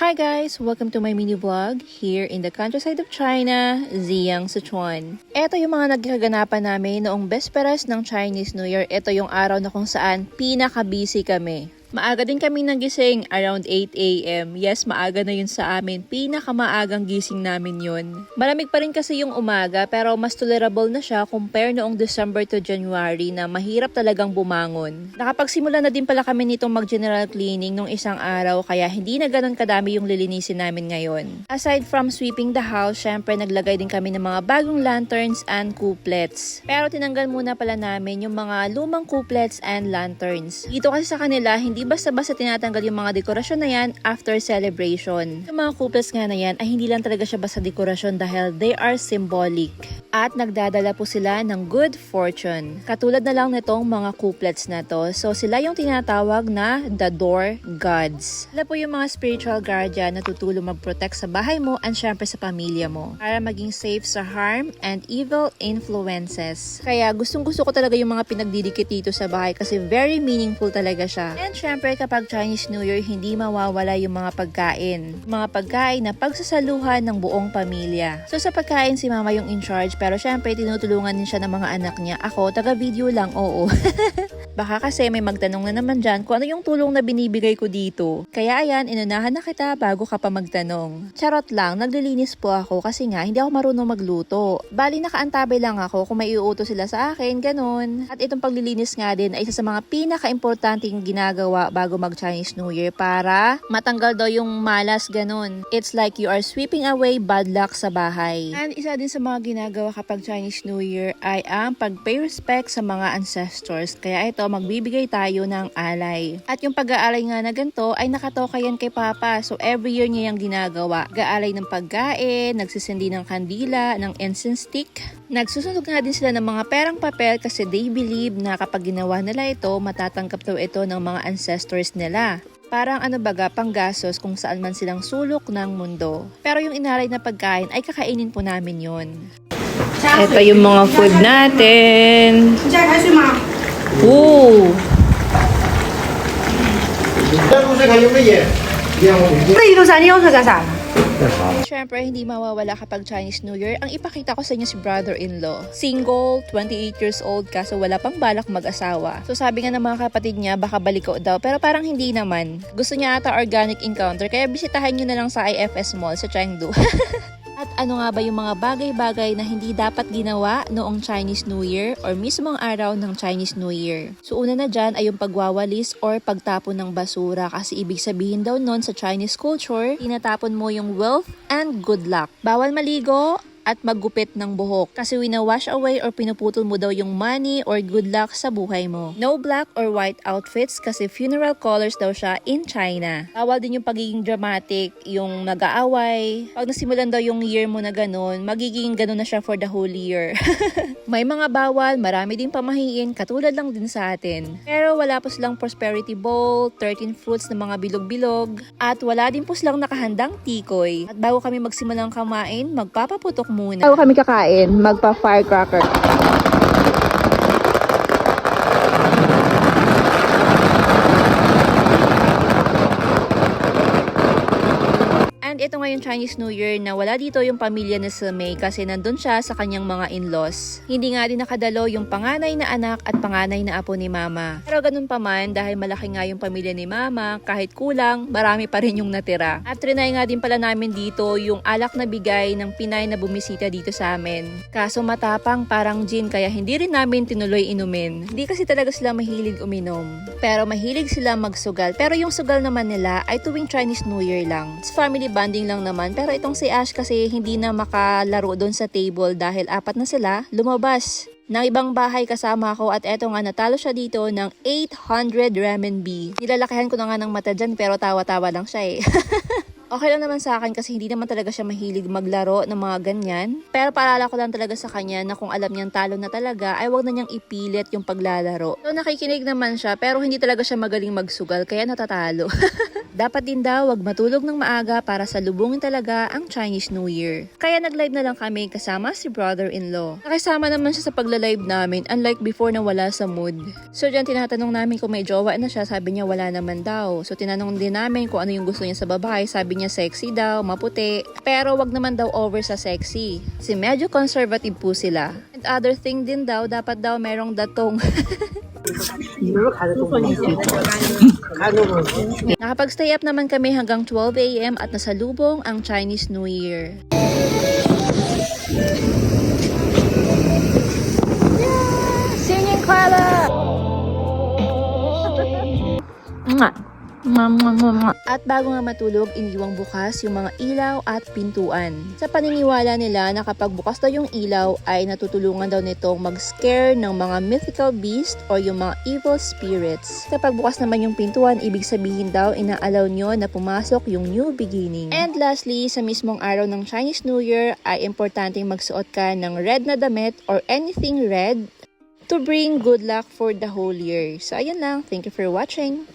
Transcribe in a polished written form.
Hi guys! Welcome to my mini vlog here in the countryside of China, Ziyang, Sichuan. Ito yung mga nagkaganapan namin noong besperas ng Chinese New Year. Ito yung araw na kung saan pinaka-busy kami. Maaga din kami nagising, around 8 AM. Yes, maaga na yun sa amin. Pinakamaagang gising namin yun. Malamig pa rin kasi yung umaga pero mas tolerable na siya compare noong December to January na mahirap talagang bumangon. Nakapagsimula na din pala kami nitong mag-general cleaning nung isang araw kaya hindi na ganun kadami yung lilinisin namin ngayon. Aside from sweeping the house, syempre naglagay din kami ng mga bagong lanterns and couplets. Pero tinanggal muna pala namin yung mga lumang couplets and lanterns. Dito kasi sa kanila, hindi basta-basta tinatanggal yung mga dekorasyon na yan after celebration. Yung mga couplets nga na yan ay hindi lang talaga siya basta dekorasyon dahil they are symbolic. At nagdadala po sila ng good fortune. Katulad na lang nitong mga couplets na to. So sila yung tinatawag na the door gods. Sila po yung mga spiritual guardian na tutulong mag-protect sa bahay mo and syempre sa pamilya mo. Para maging safe sa harm and evil influences. Kaya gustong-gusto ko talaga yung mga pinagdidikit dito sa bahay kasi very meaningful talaga siya. And syempre kapag Chinese New Year, hindi mawawala yung mga pagkain. Mga pagkain na pagsasaluhan ng buong pamilya. So sa pagkain si mama yung in charge pero syempre tinutulungan din siya ng mga anak niya. Ako, taga-video lang, oo. Baka kasi may magtanong na naman dyan kung ano yung tulong na binibigay ko dito. Kaya ayan, inunahan na kita bago ka pa magtanong. Charot lang, naglilinis po ako kasi nga hindi ako marunong magluto. Bali nakaantabay lang ako kung may iuutos sila sa akin, ganun. At itong paglilinis nga din ay isa sa mga pinaka-importanting ginagawa bago mag-Chinese New Year para matanggal daw yung malas, ganun. It's like you are sweeping away bad luck sa bahay. And isa din sa mga ginagawa kapag Chinese New Year ay ang pag-pay respect sa mga ancestors. Kaya ito, magbibigay tayo ng alay. At yung pag-aalay nga na ganito ay nakatoka yan kay Papa. So every year niya yung ginagawa. Gaalay ng pagkain, nagsisindi ng kandila, ng incense stick. Nagsusunog nga din sila ng mga perang papel kasi they believe na kapag ginawa nila ito, matatanggap daw ito ng mga ancestors nila. Parang ano baga, panggasos kung saan man silang sulok ng mundo. Pero yung inalay na pagkain ay kakainin po namin yun. Ito yung mga food natin. Ooh! Siyempre, hindi mawawala kapag Chinese New Year. Ang ipakita ko sa inyo si brother-in-law. Single, 28 years old, kaso wala pang balak mag-asawa. So sabi nga ng mga kapatid niya, baka baliko daw. Pero parang hindi naman. Gusto niya ata organic encounter, kaya bisitahan nyo na lang sa IFS Mall sa Chengdu. At ano nga ba yung mga bagay-bagay na hindi dapat ginawa noong Chinese New Year or mismong araw ng Chinese New Year? So una na dyan ay yung pagwawalis or pagtapon ng basura kasi ibig sabihin daw nun sa Chinese culture, tinatapon mo yung wealth and good luck. Bawal maligo at maggupit ng buhok kasi wina-wash away or pinuputol mo daw yung money or good luck sa buhay mo. No black or white outfits kasi funeral colors daw siya in China. Bawal din yung pagiging dramatic, yung nag-aaway. Pag nasimulan daw yung year mo na ganun, magiging ganun na siya for the whole year. May mga bawal, marami din pamahiin, katulad lang din sa atin. Pero wala po silang prosperity bowl, 13 fruits na mga bilog-bilog, at wala din po silang nakahandang tikoy. At bago kami magsimulang kumain, magpapaputok muna. Bago kami kakain, magpa-firecracker. And ito ngayon Chinese New Year na wala dito yung pamilya ni Silmei kasi nandun siya sa kanyang mga in-laws. Hindi nga din nakadalo yung panganay na anak at panganay na apo ni Mama. Pero ganun pa man, dahil malaki nga yung pamilya ni Mama, kahit kulang, marami pa rin yung natira. At trinay nga din pala namin dito yung alak na bigay ng Pinay na bumisita dito sa amin. Kaso matapang parang gin kaya hindi rin namin tinuloy inumin. Hindi kasi talaga sila mahilig uminom. Pero mahilig sila magsugal. Pero yung sugal naman nila ay tuwing Chinese New Year lang. It's family bonding lang naman. Pero itong si Ash kasi hindi na makalaro doon sa table dahil apat na sila, lumabas ng ibang bahay kasama ako at eto nga natalo siya dito ng 800 renminbi. Nilalakihan ko na nga ng mata dyan pero tawa-tawa lang siya eh. Okay lang naman sa akin kasi hindi naman talaga siya mahilig maglaro ng mga ganyan. Pero paalala ko lang talaga sa kanya na kung alam niyang talo na talaga ay wag na niyang ipilit yung paglalaro. So nakikinig naman siya pero hindi talaga siya magaling magsugal kaya natatalo. Dapat din daw wag matulog ng maaga para salubungin talaga ang Chinese New Year. Kaya nag-live na lang kami kasama si brother-in-law. Nakisama naman siya sa pagla-live namin, unlike before na wala sa mood. So dyan tinatanong namin kung may jowa na siya, sabi niya wala naman daw. So tinanong din namin kung ano yung gusto niya sa babae, sabi niya sexy daw, maputi. Pero wag naman daw over sa sexy. Kasi medyo conservative po sila. And other thing din daw, dapat daw merong datong. Nakapag-stay up naman kami hanggang 12 AM at nasalubong ang Chinese New Year. Singing Clara! At bago nga matulog, iniwang bukas yung mga ilaw at pintuan. Sa paniniwala nila na kapag bukas daw yung ilaw ay natutulungan daw nitong mag-scare ng mga mythical beast o yung mga evil spirits. Kapag bukas naman yung pintuan, ibig sabihin daw inaalaw nyo na pumasok yung new beginning. And lastly, sa mismong araw ng Chinese New Year ay importanteng magsuot ka ng red na damit or anything red to bring good luck for the whole year. So ayun lang, thank you for watching.